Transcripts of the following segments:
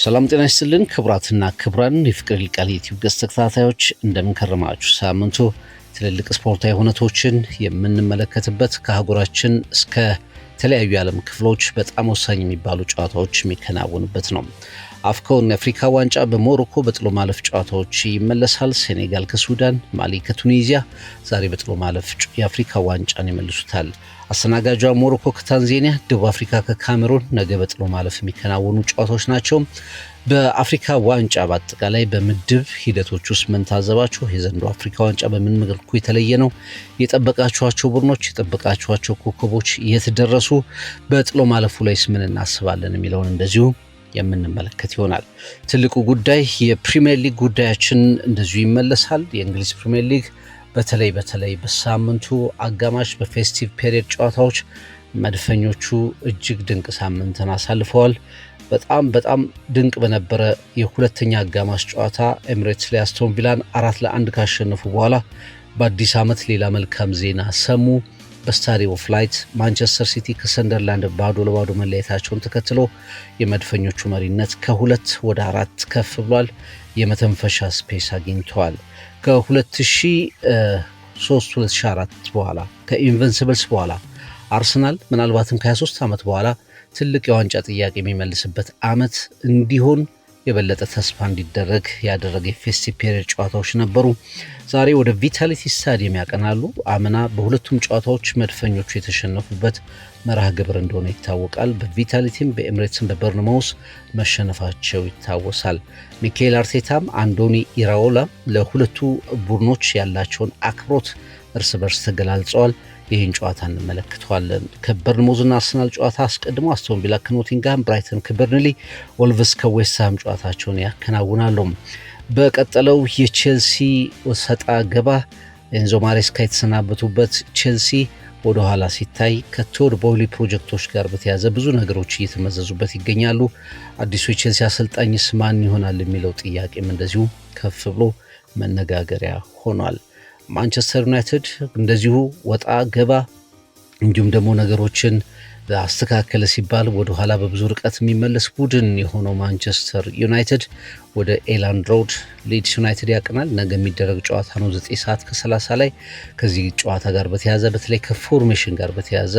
ሰላም ጤና ይስጥልን ክቡራትና ክቡራን የፍቅር ይልቃል ዩቲዩብ ገጽ ተከታታዮች እንደምን ከረማችሁ። ሳምንቱ ትልልቅ ስፖርታዊ ሁነቶችን የምንመለከትበት ከአህጉራችን እስከ ተለያዩ የዓለም ክፍሎች በጣም ወሳኝ የሚባሉ ጨዋታዎች የሚከናወኑበት ነው። አፍኮን የአፍሪካ ዋንጫ በሞሮኮ በጥሎ ማለፍ ጨዋታዎች ይመለሳል። ሴኔጋል ከሱዳን፣ ማሊ ከቱኒዚያ ዛሬ በጥሎ ማለፍ የአፍሪካ ዋንጫን ይመልሱታል። አስተናጋጇ ሞሮኮ ከታንዛኒያ፣ ደቡብ አፍሪካ ከካሜሩን ነገ በጥሎ ማለፍ የሚከናወኑ ጨዋታዎች ናቸው። በአፍሪካ ዋንጫ በአጠቃላይ በምድብ ሂደቶች ውስጥ ምን ታዘባችሁ? የዘንድሮ አፍሪካ ዋንጫ በምን መልኩ የተለየ ነው? የጠበቃችኋቸው ቡድኖች፣ የጠበቃችኋቸው ኮከቦች የተደረሱ በጥሎ ማለፉ ላይስ ምን እናስባለን የሚለውን እንደዚሁ የምንመለከት ይሆናል። ትልቁ ጉዳይ የፕሪሚየር ሊግ ጉዳያችን እንደዚሁ ይመለሳል። የእንግሊዝ ፕሪሚየር ሊግ በተለይ በሳምንቱ አጋማሽ በፌስቲቭ ፔሪየድ ጨዋታዎች መድፈኞቹ እጅግ ድንቅ ሳምንትን አሳልፈዋል። በጣም ድንቅ በነበረ የሁለተኛ አጋማሽ ጨዋታ ኤሚሬትስ ላይ አስቶን ቪላን 4-1 ካሸነፉ በኋላ በአዲስ ዓመት ሌላ መልካም ዜና ሰሙ። በስታዲየም ኦፍ ላይት ማንቸስተር ሲቲ ከሰንደርላንድ 0-2 መለያየታቸውን ተከትሎ የመድፈኞቹ መሪነት ከ2 ወደ 4 ከፍ ብሏል። የመተንፈሻ ስፔስ አግኝተዋል። ከ2003-2004 በኋላ ከኢንቨንሲብልስ በኋላ አርሰናል ምናልባትም ከ23 ዓመት በኋላ ትልቅ የዋንጫ ጥያቄ የሚመልስበት ዓመት እንዲሆን የበለጠ ተስፋ እንዲደረግ ያደረገ የፌስቲቭ ፔሪየድ ጨዋታዎች ነበሩ። ዛሬ ወደ ቪታሊቲ ስታዲየም ያቀናሉ። አምና በሁለቱም ጨዋታዎች መድፈኞቹ የተሸነፉበት መርሃ ግብር እንደሆነ ይታወቃል። በቪታሊቲም በኤሚሬትስም በበርንማውስ መሸነፋቸው ይታወሳል። ሚካኤል አርቴታም አንዶኒ ኢራኦላ ለሁለቱ ቡድኖች ያላቸውን አክብሮት እርስ በርስ ተገላልጸዋል። ይህን ጨዋታ እንመለከተዋለን። ከበርንማውዝና አርሰናል ጨዋታ አስቀድሞ አስቶን ቪላ ከኖቲንግሃም፣ ብራይተን ከበርንሊ፣ ወልቭስ ከዌስትሃም ጨዋታቸውን ያከናውናሉ። በቀጠለው የቼልሲ ሰጣ ገባ ኤንዞ ማሬስካ የተሰናበቱበት ቼልሲ ወደ ኋላ ሲታይ ከቶድ ቦይሊ ፕሮጀክቶች ጋር በተያዘ ብዙ ነገሮች እየተመዘዙበት ይገኛሉ። አዲሱ የቼልሲ አሰልጣኝስ ማን ይሆናል የሚለው ጥያቄም እንደዚሁ ከፍ ብሎ መነጋገሪያ ሆኗል። ማንቸስተር ዩናይትድ እንደዚሁ ወጣ ገባ እንዲሁም ደግሞ ነገሮችን አስተካከለ ሲባል ወደ ኋላ በብዙ ርቀት የሚመለስ ቡድን የሆነው ማንቸስተር ዩናይትድ ወደ ኤላንድ ሮድ ሊድስ ዩናይትድ ያቀናል። ነገ የሚደረግ ጨዋታ ነው 9:30 ላይ። ከዚህ ጨዋታ ጋር በተያዘ በተለይ ከፎርሜሽን ጋር በተያዘ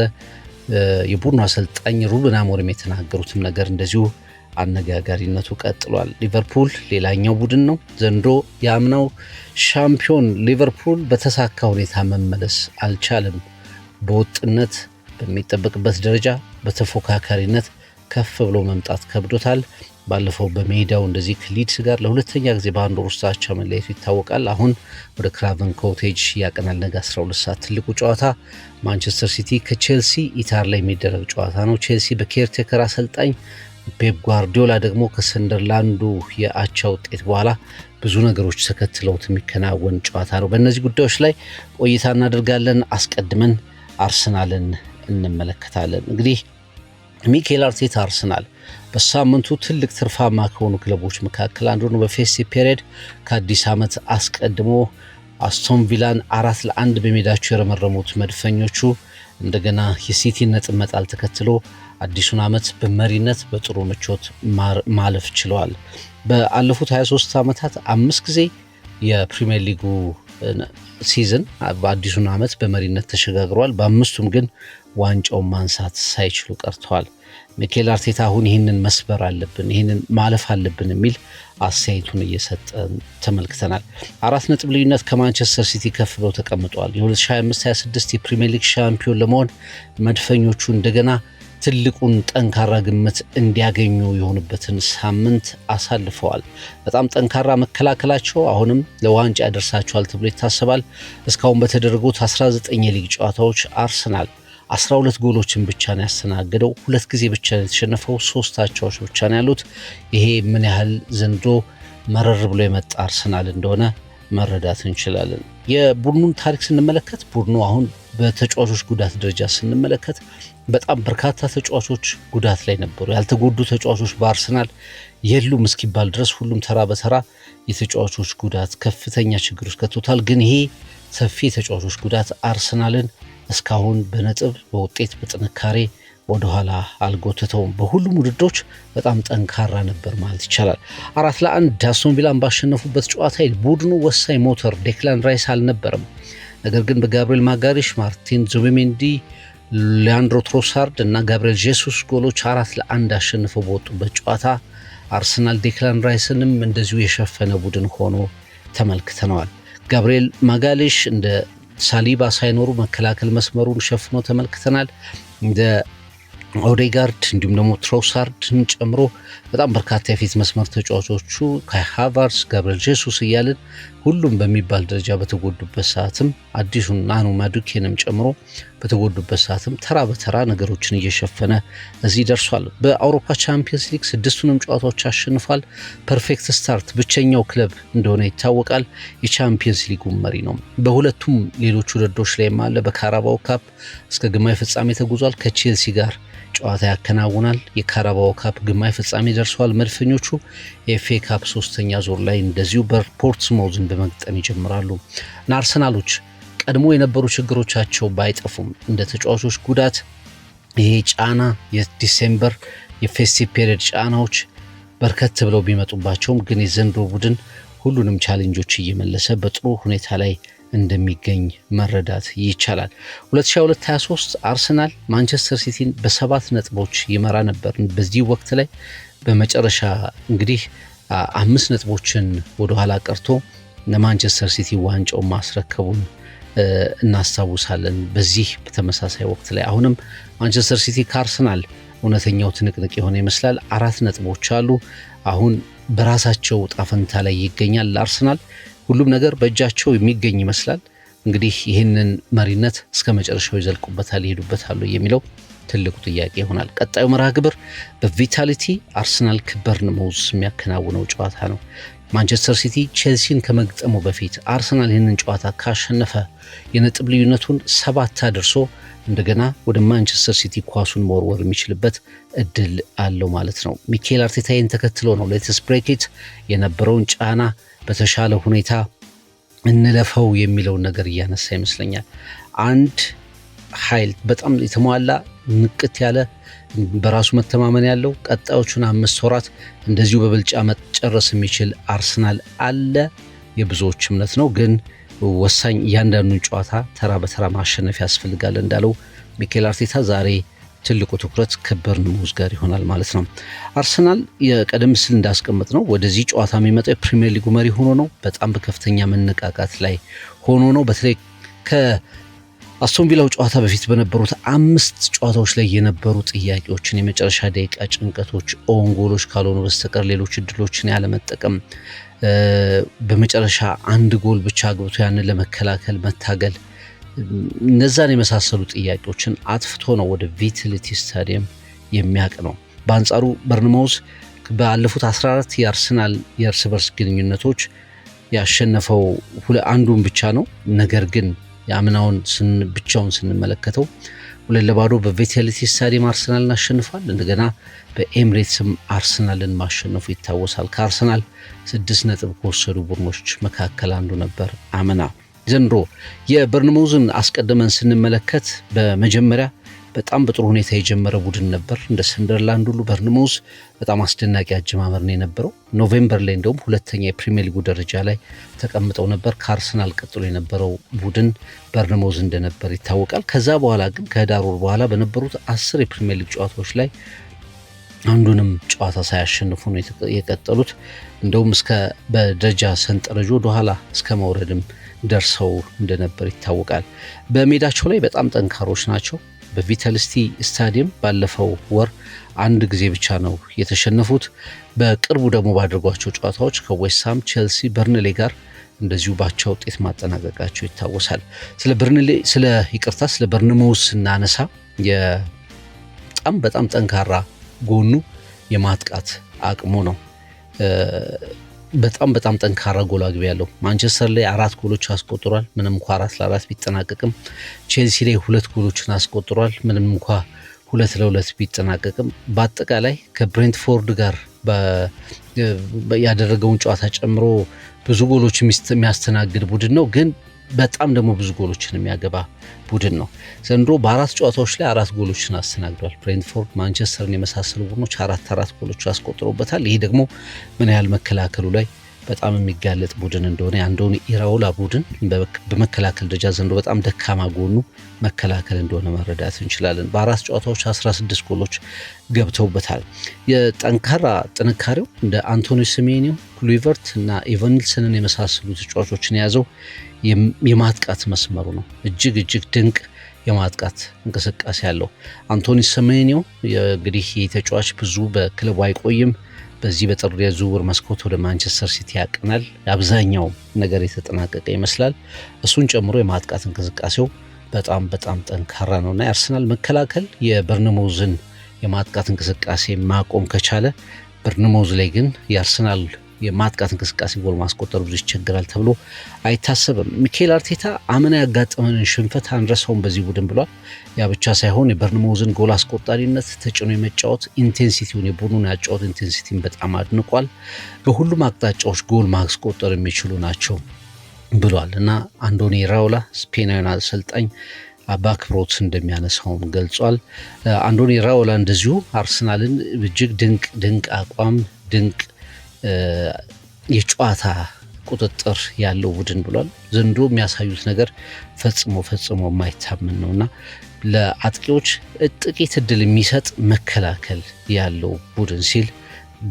የቡድኑ አሰልጣኝ ሩበን አሞሪም የተናገሩትም ነገር እንደዚሁ አነጋጋሪነቱ ቀጥሏል። ሊቨርፑል ሌላኛው ቡድን ነው። ዘንድሮ የአምናው ሻምፒዮን ሊቨርፑል በተሳካ ሁኔታ መመለስ አልቻለም። በወጥነት በሚጠበቅበት ደረጃ በተፎካካሪነት ከፍ ብሎ መምጣት ከብዶታል። ባለፈው በሜዳው እንደዚህ ከሊድስ ጋር ለሁለተኛ ጊዜ በአንድ ወር ውስጥ አቻ መለያየቱ ይታወቃል። አሁን ወደ ክራቨን ኮቴጅ ያቀናል። ነገ 12 ሰዓት ትልቁ ጨዋታ ማንቸስተር ሲቲ ከቼልሲ ኢታር ላይ የሚደረግ ጨዋታ ነው። ቼልሲ በኬርቴከር አሰልጣኝ ፔፕ ጓርዲዮላ ደግሞ ከሰንደርላንዱ የአቻ ውጤት በኋላ ብዙ ነገሮች ተከትለውት የሚከናወን ጨዋታ ነው። በእነዚህ ጉዳዮች ላይ ቆይታ እናደርጋለን። አስቀድመን አርሰናልን እንመለከታለን። እንግዲህ ሚካኤል አርቴታ አርሰናል በሳምንቱ ትልቅ ትርፋማ ከሆኑ ክለቦች መካከል አንዱ ነው። በፌስቲቭ ፔሪየድ ከአዲስ ዓመት አስቀድሞ አስቶን ቪላን 4-1 በሜዳቸው የረመረሙት መድፈኞቹ እንደገና የሲቲን ነጥብ መጣል ተከትሎ አዲሱን ዓመት በመሪነት በጥሩ ምቾት ማለፍ ችለዋል። በአለፉት 23 ዓመታት 5 ጊዜ የፕሪሚየር ሊጉ ሲዝን በአዲሱን ዓመት በመሪነት ተሸጋግረዋል። በአምስቱም ግን ዋንጫውን ማንሳት ሳይችሉ ቀርተዋል። ሚካኤል አርቴታ አሁን ይህንን መስበር አለብን፣ ይህንን ማለፍ አለብን የሚል አስተያየቱን እየሰጠ ተመልክተናል። 4 ነጥብ ልዩነት ከማንቸስተር ሲቲ ከፍ ብለው ተቀምጠዋል። የ2025-26 የፕሪሚየር ሊግ ሻምፒዮን ለመሆን መድፈኞቹ እንደገና ትልቁን ጠንካራ ግምት እንዲያገኙ የሆኑበትን ሳምንት አሳልፈዋል። በጣም ጠንካራ መከላከላቸው አሁንም ለዋንጫ ያደርሳቸዋል ተብሎ ይታሰባል። እስካሁን በተደረጉት 19 የሊግ ጨዋታዎች አርሰናል 12 ጎሎችን ብቻ ነው ያስተናገደው። 2 ጊዜ ብቻ ነው የተሸነፈው። 3 አቻዎች ብቻ ነው ያሉት። ይሄ ምን ያህል ዘንድሮ መረር ብሎ የመጣ አርሰናል እንደሆነ መረዳት እንችላለን። የቡድኑን ታሪክ ስንመለከት ቡድኑ አሁን በተጫዋቾች ጉዳት ደረጃ ስንመለከት በጣም በርካታ ተጫዋቾች ጉዳት ላይ ነበሩ። ያልተጎዱ ተጫዋቾች በአርሰናል የሉም እስኪባል ድረስ ሁሉም ተራ በተራ የተጫዋቾች ጉዳት ከፍተኛ ችግር ውስጥ ከቶታል። ግን ይሄ ሰፊ የተጫዋቾች ጉዳት አርሰናልን እስካሁን በነጥብ በውጤት በጥንካሬ ወደኋላ አልጎተተውም። በሁሉም ውድድሮች በጣም ጠንካራ ነበር ማለት ይቻላል። 4-1 አስቶን ቪላን ባሸነፉበት ጨዋታ ቡድኑ ወሳኝ ሞተር ዴክላን ራይስ አልነበረም። ነገር ግን በጋብሪኤል ማጋሪሽ፣ ማርቲን ዙቢሜንዲ፣ ሊያንድሮ ትሮሳርድ እና ጋብሪኤል ጄሱስ ጎሎች 4-1 አሸንፈው በወጡበት ጨዋታ አርሰናል ዴክላን ራይስንም እንደዚሁ የሸፈነ ቡድን ሆኖ ተመልክተነዋል። ጋብሪኤል ማጋሊሽ እንደ ሳሊባ ሳይኖሩ መከላከል መስመሩን ሸፍኖ ተመልክተናል። እንደ ኦዴጋርድ እንዲሁም ደግሞ ትሮሳርድን ጨምሮ በጣም በርካታ የፊት መስመር ተጫዋቾቹ ካይ ሃቨርትዝ፣ ጋብሪኤል ጄሱስ እያልን ሁሉም በሚባል ደረጃ በተጎዱበት ሰዓትም አዲሱን ናኑ ማዱኬንም ጨምሮ በተጎዱበት ሰዓትም ተራ በተራ ነገሮችን እየሸፈነ እዚህ ደርሷል። በአውሮፓ ቻምፒየንስ ሊግ 6ቱንም ጨዋታዎች አሸንፏል። ፐርፌክት ስታርት ብቸኛው ክለብ እንደሆነ ይታወቃል። የቻምፒየንስ ሊጉ መሪ ነው። በሁለቱም ሌሎች ውድድሮች ላይም አለ። በካራባኦ ካፕ እስከ ግማሽ ፍጻሜ ተጉዟል። ከቼልሲ ጋር ጨዋታ ያከናውናል። የካራባኦ ካፕ ግማሽ ፍጻሜ ደርሰዋል መድፈኞቹ። የኤፍኤ ካፕ 3ኛ ዙር ላይ እንደዚሁ በፖርትስማውዝን በመግጠም ይጀምራሉ እና አርሰናሎች ቀድሞ የነበሩ ችግሮቻቸው ባይጠፉም እንደ ተጫዋቾች ጉዳት፣ ይሄ ጫና፣ የዲሴምበር የፌስቲቭ ፔሪየድ ጫናዎች በርከት ብለው ቢመጡባቸውም ግን የዘንድሮ ቡድን ሁሉንም ቻሌንጆች እየመለሰ በጥሩ ሁኔታ ላይ እንደሚገኝ መረዳት ይቻላል። 2022-23 አርሰናል ማንቸስተር ሲቲን በ7 ነጥቦች ይመራ ነበር። በዚህ ወቅት ላይ በመጨረሻ እንግዲህ 5 ነጥቦችን ወደኋላ ቀርቶ ለማንቸስተር ሲቲ ዋንጫውን ማስረከቡን እናስታውሳለን። በዚህ በተመሳሳይ ወቅት ላይ አሁንም ማንቸስተር ሲቲ ከአርሰናል እውነተኛው ትንቅንቅ የሆነ ይመስላል። 4 ነጥቦች አሉ። አሁን በራሳቸው ጣፈንታ ላይ ይገኛል። ለአርሰናል ሁሉም ነገር በእጃቸው የሚገኝ ይመስላል። እንግዲህ ይህንን መሪነት እስከ መጨረሻው ይዘልቁበታል፣ ይሄዱበታል የሚለው ትልቁ ጥያቄ ይሆናል። ቀጣዩ መርሃ ግብር በቪታሊቲ አርሰናል ከበርንማውዝ የሚያከናውነው ጨዋታ ነው። ማንቸስተር ሲቲ ቼልሲን ከመግጠሙ በፊት አርሰናል ይህንን ጨዋታ ካሸነፈ የነጥብ ልዩነቱን 7 አድርሶ እንደገና ወደ ማንቸስተር ሲቲ ኳሱን መወርወር የሚችልበት እድል አለው ማለት ነው። ሚኬል አርቴታን ተከትሎ ነው ሌትስ ብሬክ ኢት የነበረውን ጫና በተሻለ ሁኔታ እንለፈው የሚለውን ነገር እያነሳ ይመስለኛል። አንድ ኃይል በጣም የተሟላ ንቅት ያለ በራሱ መተማመን ያለው ቀጣዮቹን 5 ወራት እንደዚሁ በብልጫ መጨረስ የሚችል አርሰናል አለ የብዙዎች እምነት ነው። ግን ወሳኝ እያንዳንዱን ጨዋታ ተራ በተራ ማሸነፍ ያስፈልጋል እንዳለው ሚኬል አርቴታ ዛሬ ትልቁ ትኩረት ከበርንማውዝ ጋር ይሆናል ማለት ነው። አርሰናል የቀደም ሲል እንዳስቀመጥ ነው ወደዚህ ጨዋታ የሚመጣው የፕሪሚየር ሊጉ መሪ ሆኖ ነው። በጣም በከፍተኛ መነቃቃት ላይ ሆኖ ነው። በተለይ ከአስቶን ቪላው ጨዋታ በፊት በነበሩት 5 ጨዋታዎች ላይ የነበሩ ጥያቄዎችን፣ የመጨረሻ ደቂቃ ጭንቀቶች፣ ኦን ጎሎች ካልሆኑ በስተቀር ሌሎች እድሎችን ያለመጠቀም፣ በመጨረሻ 1 ጎል ብቻ አግብቶ ያንን ለመከላከል መታገል፣ እነዛን የመሳሰሉ ጥያቄዎችን አጥፍቶ ነው ወደ ቪታሊቲ ስታዲየም የሚያቀነው። በአንጻሩ በርንማውዝ ባለፉት 14 የአርሰናል የእርስ በርስ ግንኙነቶች ያሸነፈው አንዱን ብቻ ነው። ነገር ግን የአምናውን ብቻውን ስንመለከተው 2-0 በቪታሊቲ ስታዲየም አርሰናልን አሸንፏል። እንደገና በኤምሬትስም አርሰናልን ማሸነፉ ይታወሳል። ከአርሰናል 6 ነጥብ ከወሰዱ ቡድኖች መካከል አንዱ ነበር አምና። ዘንድሮ የበርንማውዝን አስቀድመን ስንመለከት በመጀመሪያ በጣም በጥሩ ሁኔታ የጀመረ ቡድን ነበር። እንደ ሰንደርላንድ ሁሉ በርንማውዝ በጣም አስደናቂ አጀማመር ነው የነበረው። ኖቬምበር ላይ እንደውም 2ኛ የፕሪሚየር ሊጉ ደረጃ ላይ ተቀምጠው ነበር። ከአርሰናል ቀጥሎ የነበረው ቡድን በርንማውዝ እንደነበር ይታወቃል። ከዛ በኋላ ግን ከህዳር ወር በኋላ በነበሩት 10 የፕሪሚየር ሊግ ጨዋታዎች ላይ አንዱንም ጨዋታ ሳያሸንፉ ነው የቀጠሉት። እንደውም እስከ በደረጃ ሰንጠረዡ ወደኋላ እስከ መውረድም ደርሰው እንደነበር ይታወቃል። በሜዳቸው ላይ በጣም ጠንካሮች ናቸው። በቪታሊቲ ስታዲየም ባለፈው ወር 1 ጊዜ ብቻ ነው የተሸነፉት። በቅርቡ ደግሞ ባደረጓቸው ጨዋታዎች ከዌስትሃም፣ ቼልሲ፣ በርንሌ ጋር እንደዚሁ ባቻ ውጤት ማጠናቀቃቸው ይታወሳል። ስለ በርንማውዝ ስናነሳ በጣም ጠንካራ ጎኑ የማጥቃት አቅሙ ነው። በጣም ጠንካራ ጎል አግቢ ያለው ማንቸስተር ላይ 4 ጎሎች አስቆጥሯል። ምንም እንኳ 4-4 ቢጠናቀቅም ቼልሲ ላይ 2 ጎሎችን አስቆጥሯል። ምንም እንኳ 2-2 ቢጠናቀቅም በአጠቃላይ ከብሬንትፎርድ ጋር ያደረገውን ጨዋታ ጨምሮ ብዙ ጎሎች የሚያስተናግድ ቡድን ነው። ግን በጣም ደግሞ ብዙ ጎሎችን የሚያገባ ቡድን ነው። ዘንድሮ በ4 ጨዋታዎች ላይ 4 ጎሎችን አስተናግዷል። ብሬንትፎርድ፣ ማንቸስተርን የመሳሰሉ ቡድኖች 4 ጎሎች አስቆጥረውበታል። ይሄ ደግሞ ምን ያህል መከላከሉ ላይ በጣም የሚጋለጥ ቡድን እንደሆነ የአንዶኒ ኢራኦላ ቡድን በመከላከል ደረጃ ዘንድሮ በጣም ደካማ ጎኑ መከላከል እንደሆነ መረዳት እንችላለን። በ4 ጨዋታዎች 16 ጎሎች ገብተውበታል። የጠንካራ ጥንካሬው እንደ አንቶኒ ሴሜንዮ፣ ክሉይቨርት እና ኢቫንልሰንን የመሳሰሉ ተጫዋቾችን የያዘው የማጥቃት መስመሩ ነው። እጅግ ድንቅ የማጥቃት እንቅስቃሴ ያለው አንቶኒ ሴሜንዮ እንግዲህ የተጫዋች ብዙ በክለቡ አይቆይም። በዚህ በጥር የዝውውር መስኮት ወደ ማንቸስተር ሲቲ ያቀናል። አብዛኛው ነገር የተጠናቀቀ ይመስላል። እሱን ጨምሮ የማጥቃት እንቅስቃሴው በጣም ጠንካራ ነውና የአርሰናል መከላከል የበርንማውዝን የማጥቃት እንቅስቃሴ ማቆም ከቻለ በርንማውዝ ላይ ግን የአርሰናል የማጥቃት እንቅስቃሴ ጎል ማስቆጠሩ ብዙ ይቸግራል ተብሎ አይታሰብም። ሚኬል አርቴታ አምና ያጋጠመንን ሽንፈት አንረሳውም በዚህ ቡድን ብሏል። ያ ብቻ ሳይሆን የበርንማውዝን ጎል አስቆጣሪነት ተጭኖ የመጫወት ኢንቴንሲቲውን የቡድኑን ያጫወት ኢንቴንሲቲን በጣም አድንቋል። በሁሉም አቅጣጫዎች ጎል ማስቆጠር የሚችሉ ናቸው ብሏል እና አንዶኒ ኢራኦላ ስፔናዊን አሰልጣኝ በአክብሮት እንደሚያነሳውም ገልጿል። አንዶኒ ኢራኦላ እንደዚሁ አርሰናልን እጅግ ድንቅ አቋም ድንቅ የጨዋታ ቁጥጥር ያለው ቡድን ብሏል። ዘንድሮ የሚያሳዩት ነገር ፈጽሞ የማይታመን ነውና ለአጥቂዎች ጥቂት እድል የሚሰጥ መከላከል ያለው ቡድን ሲል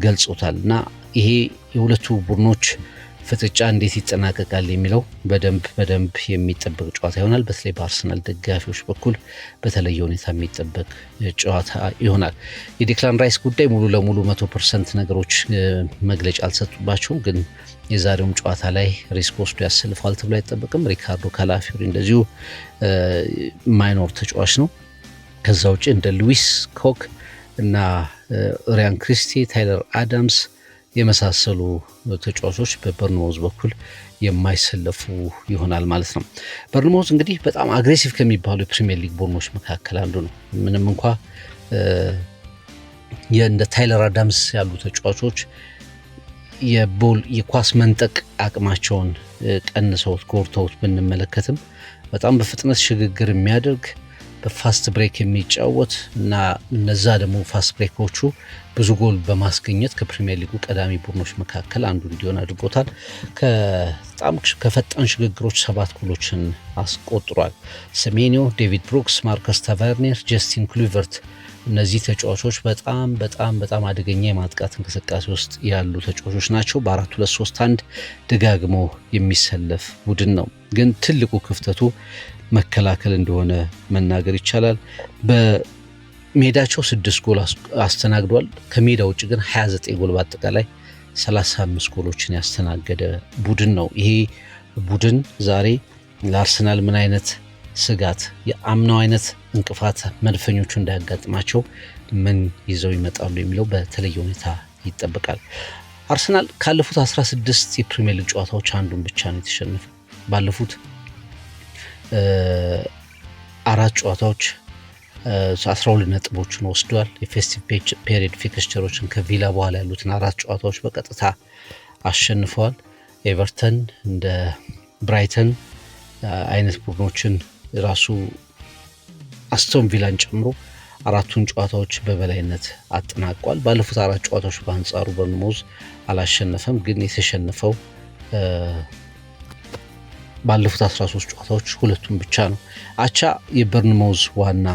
ገልጾታል እና ይሄ የሁለቱ ቡድኖች ፍጥጫ እንዴት ይጠናቀቃል የሚለው በደንብ የሚጠበቅ ጨዋታ ይሆናል። በተለይ በአርሰናል ደጋፊዎች በኩል በተለየ ሁኔታ የሚጠበቅ ጨዋታ ይሆናል። የዴክላን ራይስ ጉዳይ ሙሉ ለሙሉ 100% ነገሮች መግለጫ አልሰጡባቸውም፣ ግን የዛሬውም ጨዋታ ላይ ሪስክ ወስዶ ያሰልፈዋል ተብሎ አይጠበቅም። ሪካርዶ ካላፊዮሪ እንደዚሁ ማይኖር ተጫዋች ነው። ከዛ ውጭ እንደ ሉዊስ ኮክ እና ሪያን ክሪስቲ፣ ታይለር አዳምስ የመሳሰሉ ተጫዋቾች በበርንማውዝ በኩል የማይሰለፉ ይሆናል ማለት ነው። በርንማውዝ እንግዲህ በጣም አግሬሲቭ ከሚባሉ የፕሪሚየር ሊግ ቡድኖች መካከል አንዱ ነው። ምንም እንኳ እንደ ታይለር አዳምስ ያሉ ተጫዋቾች የኳስ መንጠቅ አቅማቸውን ቀንሰውት ጎርተውት ብንመለከትም በጣም በፍጥነት ሽግግር የሚያደርግ በፋስት ብሬክ የሚጫወት እና እነዛ ደግሞ ፋስት ብሬኮቹ ብዙ ጎል በማስገኘት ከፕሪሚየር ሊጉ ቀዳሚ ቡድኖች መካከል አንዱ እንዲሆን አድርጎታል። በጣም ከፈጣን ሽግግሮች 7 ጎሎችን አስቆጥሯል። ሴሜንዮ፣ ዴቪድ ብሩክስ፣ ማርከስ ታቨርኒር፣ ጀስቲን ክሉይቨርት እነዚህ ተጫዋቾች በጣም አደገኛ የማጥቃት እንቅስቃሴ ውስጥ ያሉ ተጫዋቾች ናቸው። በ4-2-3-1 ደጋግሞ የሚሰለፍ ቡድን ነው። ግን ትልቁ ክፍተቱ መከላከል እንደሆነ መናገር ይቻላል። በሜዳቸው 6 ጎል አስተናግዷል። ከሜዳ ውጭ ግን 29 ጎል በአጠቃላይ 35 ጎሎችን ያስተናገደ ቡድን ነው። ይሄ ቡድን ዛሬ ለአርሰናል ምን አይነት ስጋት የአምናው አይነት እንቅፋት መድፈኞቹ እንዳያጋጥማቸው ምን ይዘው ይመጣሉ የሚለው በተለየ ሁኔታ ይጠበቃል። አርሰናል ካለፉት 16 የፕሪሚየር ሊግ ጨዋታዎች አንዱን ብቻ ነው የተሸነፈው። ባለፉት 4 ጨዋታዎች 12 ነጥቦችን ወስዷል። የፌስቲቭ ፔሪድ ፊክስቸሮችን ከቪላ በኋላ ያሉትን 4 ጨዋታዎች በቀጥታ አሸንፈዋል። ኤቨርተን እንደ ብራይተን አይነት ቡድኖችን ራሱ አስቶን ቪላን ጨምሮ 4ቱን ጨዋታዎች በበላይነት አጠናቋል። ባለፉት 4 ጨዋታዎች በአንጻሩ በርንማውዝ አላሸነፈም፣ ግን የተሸነፈው ባለፉት 13 ጨዋታዎች 2ቱን ብቻ ነው። አቻ የበርንማውዝ ዋና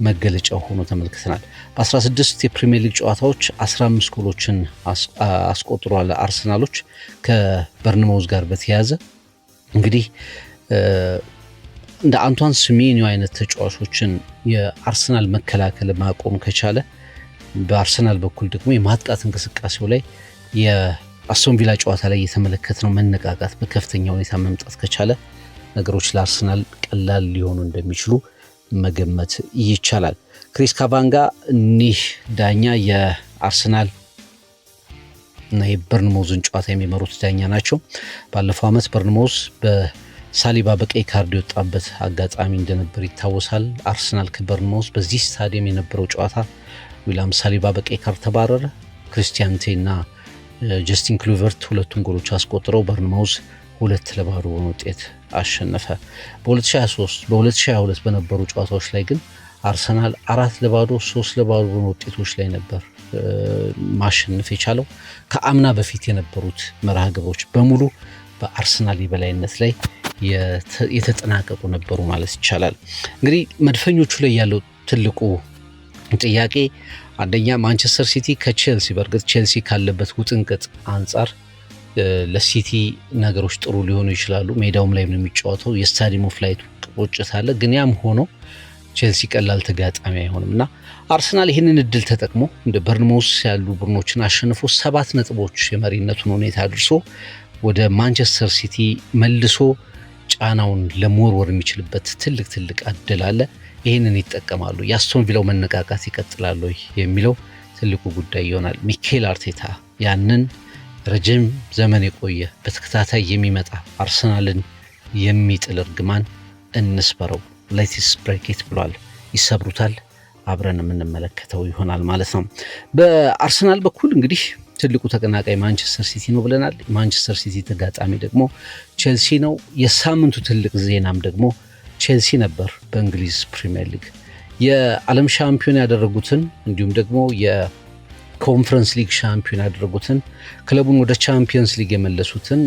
መገለጫው ሆኖ ተመልክተናል። በ16 የፕሪሚየር ሊግ ጨዋታዎች 15 ጎሎችን አስቆጥሯል አርሰናሎች። ከበርንማውዝ ጋር በተያያዘ እንግዲህ እንደ አንቷን ሴሜንዮ አይነት ተጫዋቾችን የአርሰናል መከላከል ማቆም ከቻለ በአርሰናል በኩል ደግሞ የማጥቃት እንቅስቃሴው ላይ የአስቶን ቪላ ጨዋታ ላይ የተመለከትነው መነቃቃት በከፍተኛ ሁኔታ መምጣት ከቻለ ነገሮች ለአርሰናል ቀላል ሊሆኑ እንደሚችሉ መገመት ይቻላል። ክሪስ ካቫንጋ እኒህ ዳኛ የአርሰናል እና የበርንማውዝን ጨዋታ የሚመሩት ዳኛ ናቸው። ባለፈው ዓመት በርንማውዝ በሳሊባ በቀይ ካርድ የወጣበት አጋጣሚ እንደነበር ይታወሳል። አርሰናል ከበርንማውዝ በዚህ ስታዲየም የነበረው ጨዋታ ዊሊያም ሳሊባ በቀይ ካርድ ተባረረ። ክሪስቲያን ቴና ጀስቲን ክሉቨርት 2ቱን ጎሎች አስቆጥረው በርንማውዝ 2-0 ውጤት አሸነፈ። በ2023 በ2022 በነበሩ ጨዋታዎች ላይ ግን አርሰናል 4-0 3-0 ውጤቶች ላይ ነበር ማሸነፍ የቻለው። ከአምና በፊት የነበሩት መርሃ ግብሮች በሙሉ በአርሰናል የበላይነት ላይ የተጠናቀቁ ነበሩ ማለት ይቻላል። እንግዲህ መድፈኞቹ ላይ ያለው ትልቁ ጥያቄ አንደኛ ማንቸስተር ሲቲ ከቼልሲ፣ በእርግጥ ቼልሲ ካለበት ውጥንቅጥ አንጻር ለሲቲ ነገሮች ጥሩ ሊሆኑ ይችላሉ። ሜዳውም ላይ ምን የሚጫወተው የስታዲየሙ ፍላይት ቁጭት አለ። ግን ያም ሆኖ ቼልሲ ቀላል ተጋጣሚ አይሆንም እና አርሰናል ይህንን እድል ተጠቅሞ እንደ በርንማውዝ ያሉ ቡድኖችን አሸንፎ 7 ነጥቦች የመሪነቱን ሁኔታ አድርሶ ወደ ማንቸስተር ሲቲ መልሶ ጫናውን ለመወርወር የሚችልበት ትልቅ እድል አለ። ይህንን ይጠቀማሉ። የአስቶን ቪላው መነቃቃት ይቀጥላሉ የሚለው ትልቁ ጉዳይ ይሆናል። ሚኬል አርቴታ ያንን ረጅም ዘመን የቆየ በተከታታይ የሚመጣ አርሰናልን የሚጥል እርግማን እንስበረው፣ ሌትስ ብሬክ ኢት ብሏል። ይሰብሩታል፣ አብረን የምንመለከተው ይሆናል ማለት ነው። በአርሰናል በኩል እንግዲህ ትልቁ ተቀናቃይ ማንቸስተር ሲቲ ነው ብለናል። ማንቸስተር ሲቲ ተጋጣሚ ደግሞ ቼልሲ ነው። የሳምንቱ ትልቅ ዜናም ደግሞ ቼልሲ ነበር። በእንግሊዝ ፕሪሚየር ሊግ የዓለም ሻምፒዮን ያደረጉትን እንዲሁም ደግሞ የኮንፈረንስ ሊግ ሻምፒዮን ያደረጉትን ክለቡን ወደ ቻምፒየንስ ሊግ የመለሱትን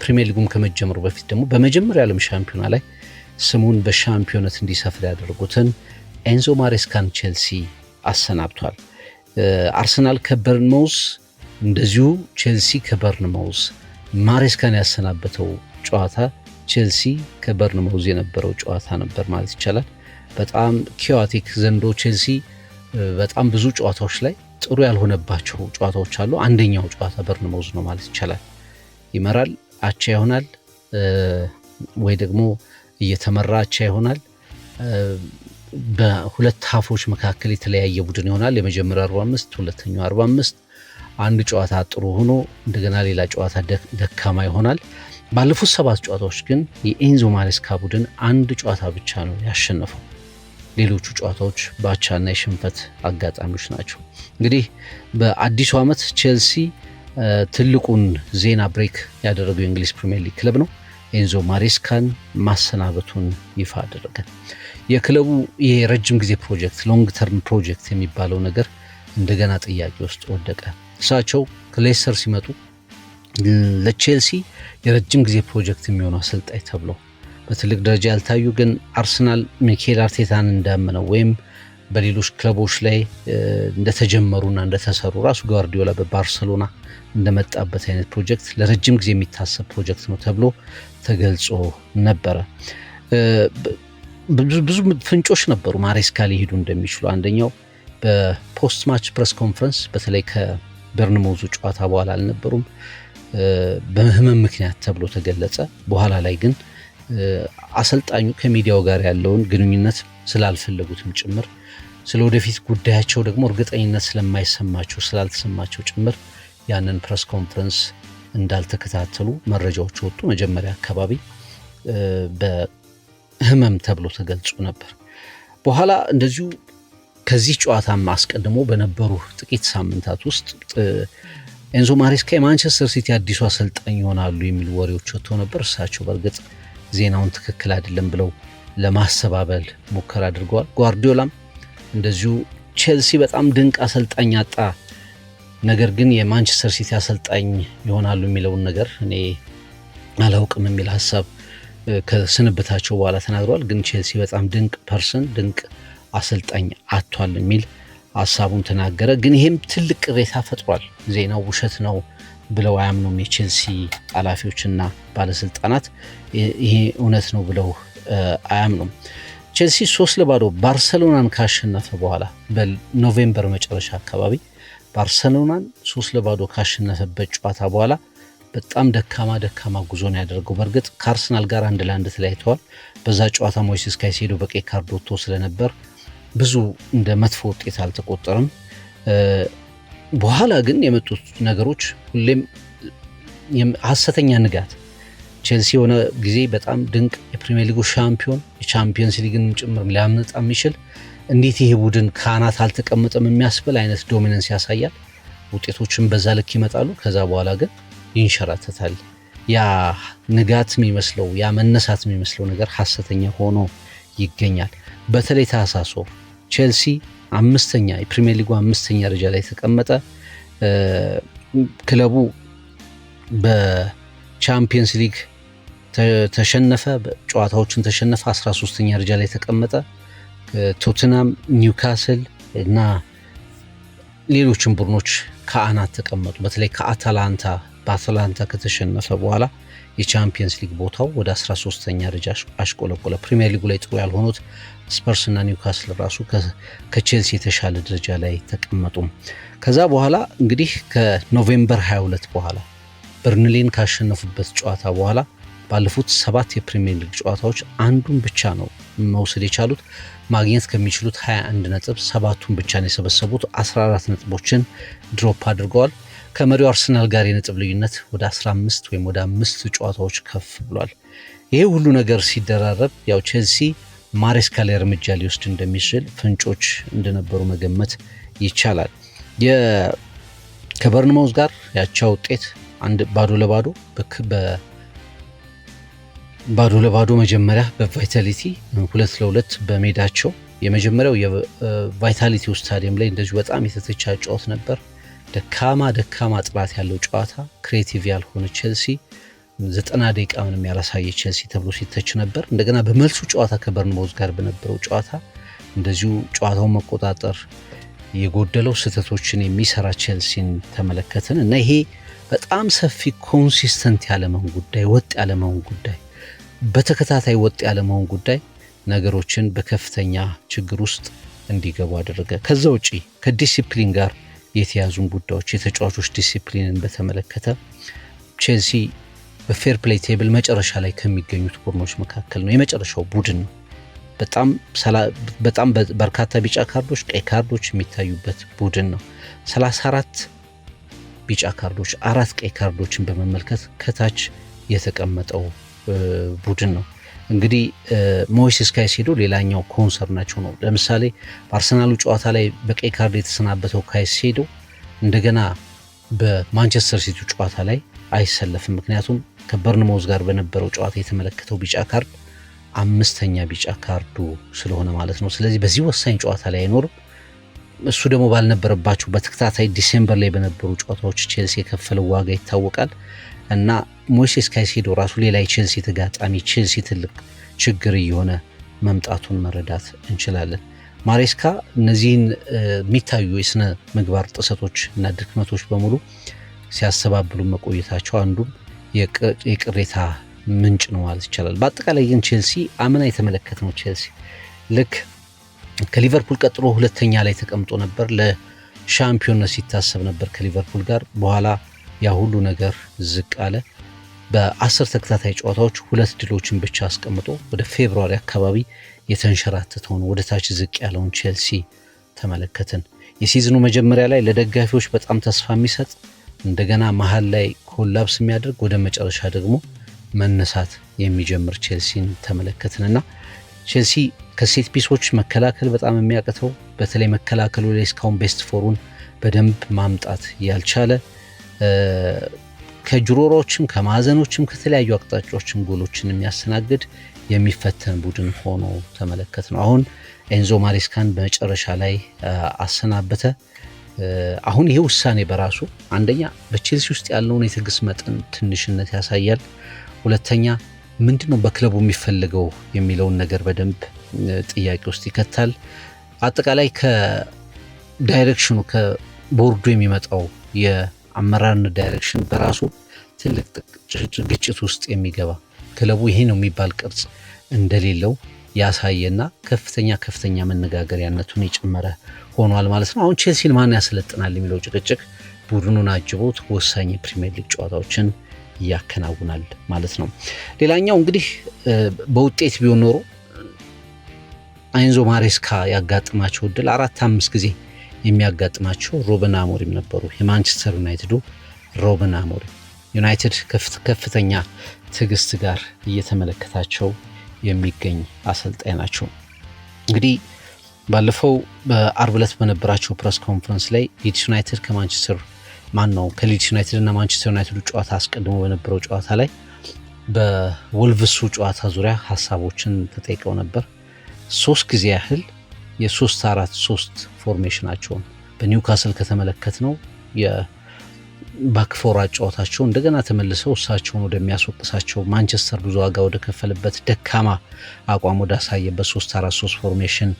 ፕሪሚየር ሊጉም ከመጀመሩ በፊት ደግሞ በመጀመሪያ ዓለም ሻምፒዮና ላይ ስሙን በሻምፒዮነት እንዲሰፍር ያደረጉትን ኤንዞ ማሬስካን ቼልሲ አሰናብቷል። አርሰናል ከበርንማውዝ እንደዚሁ ቼልሲ ከበርንማውዝ ማሬስካን ያሰናበተው ጨዋታ ቼልሲ ከበርንማውዝ የነበረው ጨዋታ ነበር ማለት ይቻላል። በጣም ኪዮቲክ ዘንዶ ቼልሲ በጣም ብዙ ጨዋታዎች ላይ ጥሩ ያልሆነባቸው ጨዋታዎች አሉ። አንደኛው ጨዋታ በርንማውዝ ነው ማለት ይቻላል። ይመራል፣ አቻ ይሆናል፣ ወይ ደግሞ እየተመራ አቻ ይሆናል። በሁለት ሀፎች መካከል የተለያየ ቡድን ይሆናል። የመጀመሪያው 45 ሁለተኛው 45 አንድ ጨዋታ ጥሩ ሆኖ እንደገና ሌላ ጨዋታ ደካማ ይሆናል። ባለፉት 7 ጨዋታዎች ግን የኤንዞ ማሬስካ ቡድን አንድ ጨዋታ ብቻ ነው ያሸነፈው። ሌሎቹ ጨዋታዎች በአቻና የሽንፈት አጋጣሚዎች ናቸው። እንግዲህ በአዲሱ ዓመት ቼልሲ ትልቁን ዜና ብሬክ ያደረገው የእንግሊዝ ፕሪሚየር ሊግ ክለብ ነው። ኤንዞ ማሬስካን ማሰናበቱን ይፋ አደረገ። የክለቡ የረጅም ጊዜ ፕሮጀክት ሎንግ ተርም ፕሮጀክት የሚባለው ነገር እንደገና ጥያቄ ውስጥ ወደቀ። እሳቸው ከሌስተር ሲመጡ ለቼልሲ የረጅም ጊዜ ፕሮጀክት የሚሆነው አሰልጣኝ ተብሎ በትልቅ ደረጃ ያልታዩ ግን አርሰናል ሚኬል አርቴታን እንዳመነው ወይም በሌሎች ክለቦች ላይ እንደተጀመሩና እንደተሰሩ ራሱ ጓርዲዮላ በባርሰሎና እንደመጣበት አይነት ፕሮጀክት ለረጅም ጊዜ የሚታሰብ ፕሮጀክት ነው ተብሎ ተገልጾ ነበረ። ብዙ ፍንጮች ነበሩ ማሬስካ ሊሄዱ እንደሚችሉ። አንደኛው በፖስት ማች ፕሬስ ኮንፈረንስ በተለይ ከበርንማውዙ ጨዋታ በኋላ አልነበሩም፣ በህመም ምክንያት ተብሎ ተገለጸ። በኋላ ላይ ግን አሰልጣኙ ከሚዲያው ጋር ያለውን ግንኙነት ስላልፈለጉትም ጭምር ስለ ወደፊት ጉዳያቸው ደግሞ እርግጠኝነት ስለማይሰማቸው ስላልተሰማቸው ጭምር ያንን ፕሬስ ኮንፈረንስ እንዳልተከታተሉ መረጃዎች ወጡ። መጀመሪያ አካባቢ በህመም ተብሎ ተገልጾ ነበር። በኋላ እንደዚሁ ከዚህ ጨዋታ አስቀድሞ በነበሩ ጥቂት ሳምንታት ውስጥ ኤንዞ ማሬስካ የማንቸስተር ሲቲ አዲሱ አሰልጣኝ ይሆናሉ የሚሉ ወሬዎች ወጥተው ነበር። እሳቸው በእርግጥ ዜናውን ትክክል አይደለም ብለው ለማስተባበል ሙከራ አድርገዋል። ጓርዲዮላም እንደዚሁ ቼልሲ በጣም ድንቅ አሰልጣኝ አጣ፣ ነገር ግን የማንቸስተር ሲቲ አሰልጣኝ ይሆናሉ የሚለውን ነገር እኔ አላውቅም የሚል ሀሳብ ከስንብታቸው በኋላ ተናግረዋል። ግን ቼልሲ በጣም ድንቅ ፐርሰን ድንቅ አሰልጣኝ አጥቷል የሚል ሀሳቡን ተናገረ። ግን ይሄም ትልቅ ቅሬታ ፈጥሯል። ዜናው ውሸት ነው ብለው አያምኑም የቼልሲ ኃላፊዎችና ባለስልጣናት። ይሄ እውነት ነው ብለው አያምኑም። ቼልሲ 3-0 ባርሰሎናን ካሸነፈ በኋላ በኖቬምበር መጨረሻ አካባቢ ባርሰሎናን 3-0 ካሸነፈበት ጨዋታ በኋላ በጣም ደካማ ጉዞን ያደርገው። በእርግጥ ከአርሰናል ጋር 1-1 ተለያይተዋል። በዛ ጨዋታ ሞይሴስ ካይሴዶ በቀይ ካርድ ወጥቶ ስለነበር ብዙ እንደ መጥፎ ውጤት አልተቆጠረም። በኋላ ግን የመጡት ነገሮች ሁሌም ሐሰተኛ ንጋት። ቼልሲ የሆነ ጊዜ በጣም ድንቅ የፕሪሚየር ሊጉ ሻምፒዮን የቻምፒየንስ ሊግን ጭምር ሊያመጣ የሚችል እንዴት ይሄ ቡድን ከአናት አልተቀመጠም የሚያስብል አይነት ዶሚነንስ ያሳያል። ውጤቶችን በዛ ልክ ይመጣሉ። ከዛ በኋላ ግን ይንሸራተታል ያ ንጋት የሚመስለው ያ መነሳት የሚመስለው ነገር ሐሰተኛ ሆኖ ይገኛል። በተለይ ታህሳስ ወር ቼልሲ አምስተኛ የፕሪሚየር ሊጉ አምስተኛ ደረጃ ላይ ተቀመጠ። ክለቡ በቻምፒየንስ ሊግ ተሸነፈ፣ ጨዋታዎችን ተሸነፈ፣ 13ኛ ደረጃ ላይ ተቀመጠ። ቶትናም፣ ኒውካስል እና ሌሎችም ቡድኖች ከአናት ተቀመጡ። በተለይ በአታላንታ ከተሸነፈ በኋላ የቻምፒየንስ ሊግ ቦታው ወደ 13ኛ ደረጃ አሽቆለቆለ። ፕሪሚየር ሊጉ ላይ ጥሩ ያልሆኑት ስፐርስ እና ኒውካስል ራሱ ከቼልሲ የተሻለ ደረጃ ላይ ተቀመጡ። ከዛ በኋላ እንግዲህ ከኖቬምበር 22 በኋላ በርንሌን ካሸነፉበት ጨዋታ በኋላ ባለፉት 7 የፕሪሚየር ሊግ ጨዋታዎች አንዱን ብቻ ነው መውሰድ የቻሉት። ማግኘት ከሚችሉት 21 ነጥብ 7ቱን ብቻ ነው የሰበሰቡት። 14 ነጥቦችን ድሮፕ አድርገዋል። ከመሪው አርሰናል ጋር የነጥብ ልዩነት ወደ 15 ወይም ወደ 5 ጨዋታዎች ከፍ ብሏል። ይሄ ሁሉ ነገር ሲደራረብ ያው ቼልሲ ማሬስካ ላይ እርምጃ ሊወስድ እንደሚችል ፍንጮች እንደነበሩ መገመት ይቻላል። ከበርንማውዝ ጋር ያቻ ውጤት 2-2 መጀመሪያ በቫይታሊቲ 2-2 በሜዳቸው የመጀመሪያው የቫይታሊቲ ስታዲየም ላይ እንደዚሁ በጣም የተተቻ ጨዋታ ነበር። ደካማ ጥራት ያለው ጨዋታ፣ ክሬቲቭ ያልሆነ ቼልሲ 90 ደቂቃ ምንም ያላሳየ ቼልሲ ተብሎ ሲተች ነበር። እንደገና በመልሱ ጨዋታ ከበርንማውዝ ጋር በነበረው ጨዋታ እንደዚሁ ጨዋታውን መቆጣጠር የጎደለው ስህተቶችን የሚሰራ ቼልሲን ተመለከትን እና ይሄ በጣም ሰፊ ኮንሲስተንት ያለመሆን ጉዳይ፣ ወጥ ያለመሆን ጉዳይ፣ በተከታታይ ወጥ ያለመሆን ጉዳይ ነገሮችን በከፍተኛ ችግር ውስጥ እንዲገቡ አደረገ። ከዛ ውጪ ከዲሲፕሊን ጋር የተያዙን ጉዳዮች፣ የተጫዋቾች ዲሲፕሊንን በተመለከተ ቼልሲ በፌር ፕሌይ ቴብል መጨረሻ ላይ ከሚገኙት ቡድኖች መካከል ነው። የመጨረሻው ቡድን ነው። በጣም በርካታ ቢጫ ካርዶች፣ ቀይ ካርዶች የሚታዩበት ቡድን ነው። 34 ቢጫ ካርዶች፣ 4 ቀይ ካርዶችን በመመልከት ከታች የተቀመጠው ቡድን ነው። እንግዲህ ሞይሴስ ካይሴዶ ሌላኛው ኮንሰርናቸው ነው። ለምሳሌ በአርሰናሉ ጨዋታ ላይ በቀይ ካርድ የተሰናበተው ካይሴዶ እንደገና በማንቸስተር ሲቲ ጨዋታ ላይ አይሰለፍም። ምክንያቱም ከበርንማውዝ ጋር በነበረው ጨዋታ የተመለከተው ቢጫ ካርድ 5ኛ ቢጫ ካርዱ ስለሆነ ማለት ነው። ስለዚህ በዚህ ወሳኝ ጨዋታ ላይ አይኖርም። እሱ ደግሞ ባልነበረባቸው በተከታታይ ዲሴምበር ላይ በነበሩ ጨዋታዎች ቼልሲ የከፈለው ዋጋ ይታወቃል እና ሞይሴስ ካይሴዶ ራሱ ሌላ የቼልሲ ተጋጣሚ ቼልሲ ትልቅ ችግር እየሆነ መምጣቱን መረዳት እንችላለን። ማሬስካ እነዚህን የሚታዩ የስነ ምግባር ጥሰቶች እና ድክመቶች በሙሉ ሲያስተባብሉ መቆየታቸው አንዱም የቅሬታ ምንጭ ነው ማለት ይቻላል። በአጠቃላይ ግን ቼልሲ አምና የተመለከትነው ቼልሲ ልክ ከሊቨርፑል ቀጥሎ 2ኛ ላይ ተቀምጦ ነበር። ለሻምፒዮንነት ሲታሰብ ነበር ከሊቨርፑል ጋር። በኋላ ያ ሁሉ ነገር ዝቅ አለ። በ10 ተከታታይ ጨዋታዎች 2 ድሎችን ብቻ አስቀምጦ ወደ ፌብሩዋሪ አካባቢ የተንሸራተተውን ወደ ታች ዝቅ ያለውን ቼልሲ ተመለከትን። የሲዝኑ መጀመሪያ ላይ ለደጋፊዎች በጣም ተስፋ የሚሰጥ እንደገና መሀል ላይ ኮላፕስ የሚያደርግ ወደ መጨረሻ ደግሞ መነሳት የሚጀምር ቼልሲን ተመለከትንና ቼልሲ ከሴት ፒሶች መከላከል በጣም የሚያቅተው፣ በተለይ መከላከሉ ላይ እስካሁን ቤስት ፎሩን በደንብ ማምጣት ያልቻለ፣ ከጅሮሮችም ከማዕዘኖችም ከተለያዩ አቅጣጫዎችም ጎሎችን የሚያስተናግድ የሚፈተን ቡድን ሆኖ ተመለከት ነው። አሁን ኤንዞ ማሬስካን በመጨረሻ ላይ አሰናበተ። አሁን ይሄ ውሳኔ በራሱ አንደኛ በቼልሲ ውስጥ ያለውን የትዕግስት መጠን ትንሽነት ያሳያል። ሁለተኛ ምንድነው በክለቡ የሚፈልገው የሚለውን ነገር በደንብ ጥያቄ ውስጥ ይከታል። አጠቃላይ ከዳይሬክሽኑ ከቦርዱ የሚመጣው የአመራርነት ዳይሬክሽን በራሱ ትልቅ ግጭት ውስጥ የሚገባ ክለቡ ይሄ ነው የሚባል ቅርጽ እንደሌለው ያሳየና ከፍተኛ መነጋገሪያነቱን የጨመረ ሆኗል ማለት ነው። አሁን ቼልሲን ማን ያሰለጥናል የሚለው ጭቅጭቅ ቡድኑን አጅቦት ወሳኝ የፕሪሚየር ሊግ ጨዋታዎችን ያከናውናል ማለት ነው። ሌላኛው እንግዲህ በውጤት ቢሆን ኖሮ ኤንዞ ማሬስካ ያጋጥማቸው እድል 4-5 ጊዜ የሚያጋጥማቸው ሩበን አሞሪም ነበሩ። የማንቸስተር ዩናይትዱ ሩበን አሞሪም ዩናይትድ ከፍተኛ ትዕግስት ጋር እየተመለከታቸው የሚገኝ አሰልጣኝ ናቸው። እንግዲህ ባለፈው በአርብ ዕለት በነበራቸው ፕሬስ ኮንፈረንስ ላይ ሊድስ ዩናይትድ ከማንቸስተር ከሊድስ ዩናይትድ እና ማንቸስተር ዩናይትድ ጨዋታ አስቀድሞ በነበረው ጨዋታ ላይ በወልቭሱ ጨዋታ ዙሪያ ሀሳቦችን ተጠይቀው ነበር። 3 ጊዜ ያህል የ3-4-3 ፎርሜሽናቸውን በኒውካስል ከተመለከትነው የባክፎር አጫዋታቸው እንደገና ተመልሰው እሳቸውን ወደሚያስወቅሳቸው ማንቸስተር ብዙ ዋጋ ወደ ከፈለበት ደካማ አቋም ወደ አሳየበት 3-4-3 ፎርሜሽን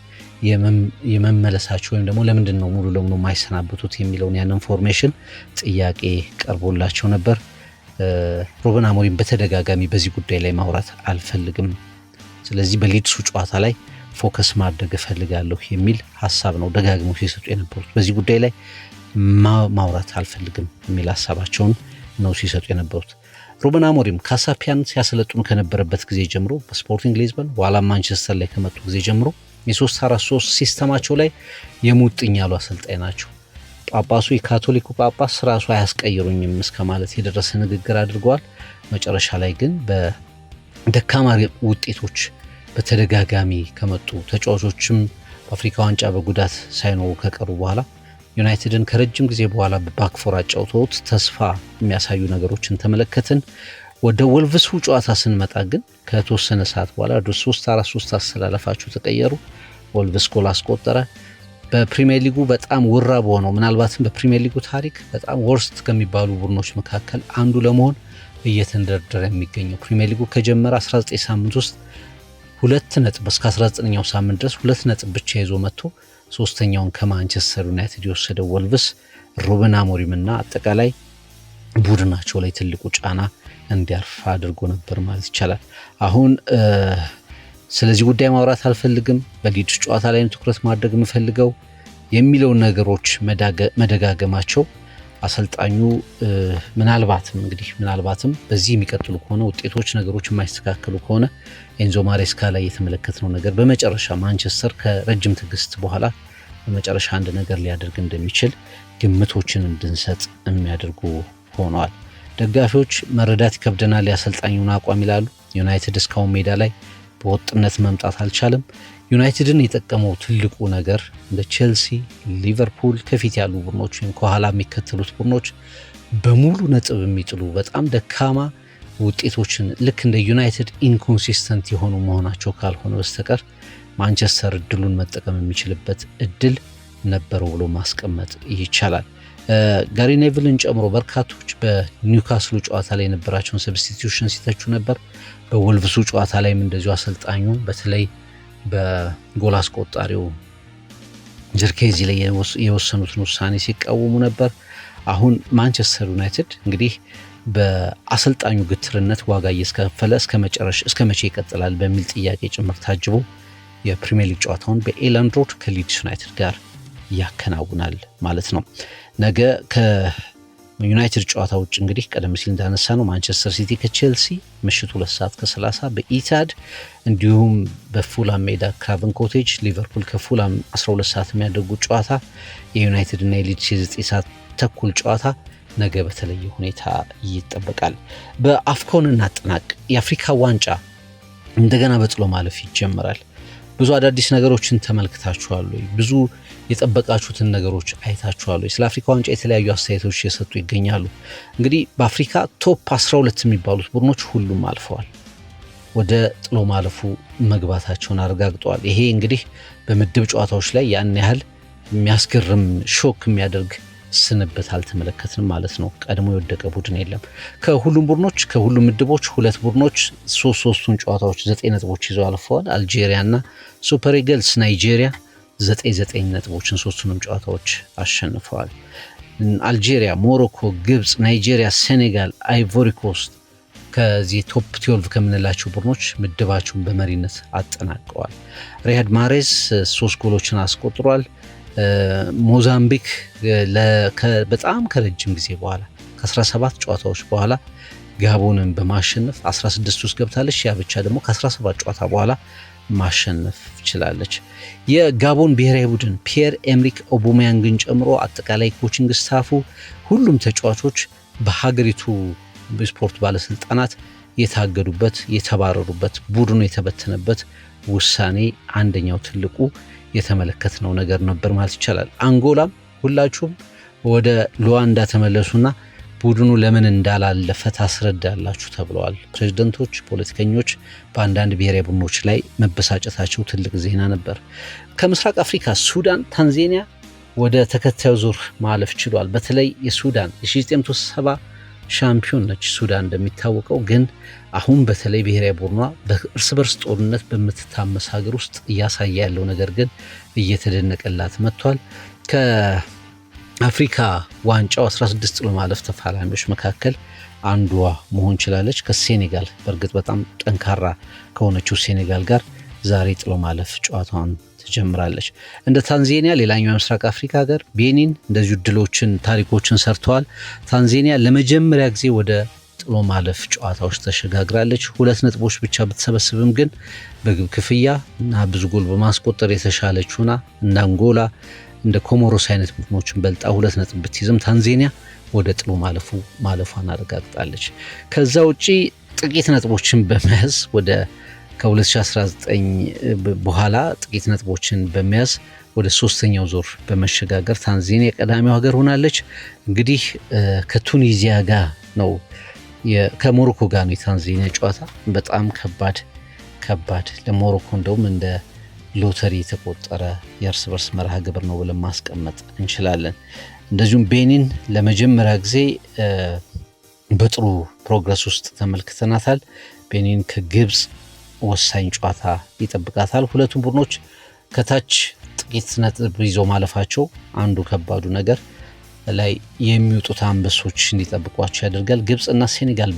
የመመለሳቸው ወይም ደግሞ ለምንድን ነው ሙሉ ለሙሉ የማይሰናበቱት የሚለውን ያንን ፎርሜሽን ጥያቄ ቀርቦላቸው ነበር። ሩበን አሞሪም በተደጋጋሚ በዚህ ጉዳይ ላይ ማውራት አልፈልግም፣ ስለዚህ በሊድሱ ጨዋታ ላይ ፎከስ ማድረግ እፈልጋለሁ የሚል ሀሳብ ነው ደጋግሞ ሲሰጡ የነበሩት። በዚህ ጉዳይ ላይ ማውራት አልፈልግም የሚል ሀሳባቸውን ነው ሲሰጡ የነበሩት። ሩበን አሞሪም ካሳፒያን ሲያሰለጥኑ ከነበረበት ጊዜ ጀምሮ በስፖርቲንግ ሊዝበን በኋላ ማንቸስተር ላይ ከመጡ ጊዜ ጀምሮ የ3-4-3 ሲስተማቸው ላይ የሙጥኝ ያሉ አሰልጣኝ ናቸው። ጳጳሱ የካቶሊኩ ጳጳስ ራሱ አያስቀይሩኝም እስከ ማለት የደረሰ ንግግር አድርገዋል። መጨረሻ ላይ ግን በደካማ ውጤቶች በተደጋጋሚ ከመጡ ተጫዋቾችም በአፍሪካ ዋንጫ በጉዳት ሳይኖሩ ከቀሩ በኋላ ዩናይትድን ከረጅም ጊዜ በኋላ በባክፎር አጫውተውት ተስፋ የሚያሳዩ ነገሮችን ተመለከትን። ወደ ወልቭሱ ጨዋታ ስንመጣ ግን ከተወሰነ ሰዓት በኋላ ወደ 3-4-3 አሰላለፋቸው ተቀየሩ። ወልቭስ ጎል አስቆጠረ። በፕሪሚየር ሊጉ በጣም ውራ በሆነው ምናልባትም በፕሪሚየር ሊጉ ታሪክ በጣም ወርስት ከሚባሉ ቡድኖች መካከል አንዱ ለመሆን እየተንደረደረ የሚገኘው ፕሪሚየር ሊጉ ከጀመረ 19 ሳምንት ውስጥ 2 ነጥብ እስከ 19ኛው ሳምንት ድረስ 2 ነጥብ ብቻ ይዞ መጥቶ ሶስተኛውን ከማንቸስተር ዩናይትድ የወሰደው ወልቭስ ሩበን አሞሪምና አጠቃላይ ቡድናቸው ላይ ትልቁ ጫና እንዲያርፍ አድርጎ ነበር ማለት ይቻላል። አሁን ስለዚህ ጉዳይ ማውራት አልፈልግም፣ በሊድስ ጨዋታ ላይ ትኩረት ማድረግ የምፈልገው የሚለውን ነገሮች መደጋገማቸው አሰልጣኙ ምናልባትም በዚህ የሚቀጥሉ ከሆነ ውጤቶች ነገሮች የማይስተካከሉ ከሆነ ኤንዞ ማሬስካ ላይ የተመለከትነው ነገር በመጨረሻ ማንቸስተር ከረጅም ትዕግስት በኋላ በመጨረሻ አንድ ነገር ሊያደርግ እንደሚችል ግምቶችን እንድንሰጥ የሚያደርጉ ሆነዋል። ደጋፊዎች መረዳት ይከብደናል የአሰልጣኙን አቋም ይላሉ። ዩናይትድ እስካሁን ሜዳ ላይ በወጥነት መምጣት አልቻለም። ዩናይትድን የጠቀመው ትልቁ ነገር እንደ ቼልሲ፣ ሊቨርፑል ከፊት ያሉ ቡድኖች ወይም ከኋላ የሚከተሉት ቡድኖች በሙሉ ነጥብ የሚጥሉ በጣም ደካማ ውጤቶችን ልክ እንደ ዩናይትድ ኢንኮንሲስተንት የሆኑ መሆናቸው ካልሆነ በስተቀር ማንቸስተር እድሉን መጠቀም የሚችልበት እድል ነበረው ብሎ ማስቀመጥ ይቻላል። ጋሪ ኔቭልን ጨምሮ በርካቶች በኒውካስሉ ጨዋታ ላይ የነበራቸውን ሰብስቲቱሽን ሲተቹ ነበር። በወልቭሱ ጨዋታ ላይም እንደዚሁ አሰልጣኙ በተለይ በጎል አስቆጣሪው ጀርኬዚ ላይ የወሰኑትን ውሳኔ ሲቃወሙ ነበር። አሁን ማንቸስተር ዩናይትድ እንግዲህ በአሰልጣኙ ግትርነት ዋጋ እየከፈለ እስከ መቼ ይቀጥላል በሚል ጥያቄ ጭምር ታጅቦ የፕሪሚየር ሊግ ጨዋታውን በኤላንድ ሮድ ከሊድስ ዩናይትድ ጋር ያከናውናል ማለት ነው። ነገ ከዩናይትድ ጨዋታ ውጭ እንግዲህ ቀደም ሲል እንዳነሳ ነው ማንቸስተር ሲቲ ከቼልሲ ምሽት 2:30 በኢታድ እንዲሁም በፉላም ሜዳ ክራቨን ኮቴጅ ሊቨርፑል ከፉላም 12 ሰዓት የሚያደርጉት ጨዋታ የዩናይትድ እና የሊድስ 9 ሰዓት ተኩል ጨዋታ ነገ በተለየ ሁኔታ ይጠበቃል። በአፍኮን እናጠናቅ። የአፍሪካ ዋንጫ እንደገና በጥሎ ማለፍ ይጀምራል። ብዙ አዳዲስ ነገሮችን ተመልክታችኋል ወይ? ብዙ የጠበቃችሁትን ነገሮች አይታችኋል ወይ? ስለ አፍሪካ ዋንጫ የተለያዩ አስተያየቶች እየሰጡ ይገኛሉ። እንግዲህ በአፍሪካ ቶፕ 12 የሚባሉት ቡድኖች ሁሉም አልፈዋል፣ ወደ ጥሎ ማለፉ መግባታቸውን አረጋግጠዋል። ይሄ እንግዲህ በምድብ ጨዋታዎች ላይ ያን ያህል የሚያስገርም ሾክ የሚያደርግ ስንብት አልተመለከትንም ማለት ነው። ቀድሞ የወደቀ ቡድን የለም። ከሁሉም ምድቦች 2 ቡድኖች 3ቱን ጨዋታዎች 9 ነጥቦች ይዘው አልፈዋል። አልጄሪያ እና ሱፐር ኢግልስ ናይጄሪያ 9 ነጥቦችን 3ቱንም ጨዋታዎች አሸንፈዋል። አልጄሪያ፣ ሞሮኮ፣ ግብፅ፣ ናይጄሪያ፣ ሴኔጋል፣ አይቮሪ ኮስት ከዚህ ቶፕ 12 ከምንላቸው ቡድኖች ምድባቸውን በመሪነት አጠናቀዋል። ሪያድ ማሬዝ 3 ጎሎችን አስቆጥሯል። ሞዛምቢክ በጣም ከረጅም ጊዜ በኋላ ከ17 ጨዋታዎች በኋላ ጋቦንን በማሸነፍ 16 ውስጥ ገብታለች። ያ ብቻ ደግሞ ከ17 ጨዋታ በኋላ ማሸነፍ ችላለች። የጋቦን ብሔራዊ ቡድን ፒየር ኤምሪክ ኦባሜያንግን ጨምሮ አጠቃላይ ኮቺንግ ስታፉ ሁሉም ተጫዋቾች በሀገሪቱ ስፖርት ባለስልጣናት የታገዱበት የተባረሩበት ቡድኑ የተበተነበት ውሳኔ አንደኛው ትልቁ የተመለከትነው ነገር ነበር ማለት ይቻላል። አንጎላም ሁላችሁም ወደ ሉዋንዳ ተመለሱና ቡድኑ ለምን እንዳላለፈ ታስረዳላችሁ ተብለዋል። ፕሬዝደንቶች፣ ፖለቲከኞች በአንዳንድ ብሔራዊ ቡድኖች ላይ መበሳጨታቸው ትልቅ ዜና ነበር። ከምስራቅ አፍሪካ ሱዳን፣ ታንዛኒያ ወደ ተከታዩ ዙር ማለፍ ችሏል። በተለይ የሱዳን የ1970 ሻምፒዮን ነች ሱዳን እንደሚታወቀው። ግን አሁን በተለይ ብሔራዊ ቡድኗ በእርስ በርስ ጦርነት በምትታመስ ሀገር ውስጥ እያሳየ ያለው ነገር ግን እየተደነቀላት መጥቷል። ከአፍሪካ ዋንጫው 16 ጥሎ ማለፍ ተፋላሚዎች መካከል አንዷ መሆን ችላለች። ከሴኔጋል በእርግጥ በጣም ጠንካራ ከሆነችው ሴኔጋል ጋር ዛሬ ጥሎ ማለፍ ጨዋታዋን ትጀምራለች። እንደ ታንዛኒያ ሌላኛው የምስራቅ አፍሪካ ሀገር ቤኒን እንደዚሁ ድሎችን ታሪኮችን ሰርተዋል። ታንዛኒያ ለመጀመሪያ ጊዜ ወደ ጥሎ ማለፍ ጨዋታዎች ተሸጋግራለች። 2 ነጥቦች ብቻ ብትሰበስብም ግን በግብ ክፍያ እና ብዙ ጎል በማስቆጠር የተሻለች ሆና እንደ አንጎላ እንደ ኮሞሮስ አይነት ቡድኖችን በልጣ 2 ነጥብ ብትይዝም ታንዛኒያ ወደ ጥሎ ማለፏን አረጋግጣለች። ከዛ ውጪ ጥቂት ነጥቦችን በመያዝ ከ2019 በኋላ ጥቂት ነጥቦችን በመያዝ ወደ 3ኛው ዙር በመሸጋገር ታንዛኒያ ቀዳሚው ሀገር ሆናለች። እንግዲህ ከቱኒዚያ ጋር ነው ከሞሮኮ ጋር ነው የታንዛኒያ ጨዋታ። በጣም ከባድ ለሞሮኮ እንደውም እንደ ሎተሪ የተቆጠረ የእርስ በርስ መርሃ ግብር ነው ብለን ማስቀመጥ እንችላለን። እንደዚሁም ቤኒን ለመጀመሪያ ጊዜ በጥሩ ፕሮግረስ ውስጥ ተመልክተናታል። ቤኒን ከግብፅ ወሳኝ ጨዋታ ይጠብቃታል። ሁለቱም ቡድኖች ከታች ጥቂት ነጥብ ይዘው ማለፋቸው አንዱ ከባዱ ነገር ላይ የሚወጡት አንበሶች እንዲጠብቋቸው ያደርጋል። ግብፅና ሴኔጋል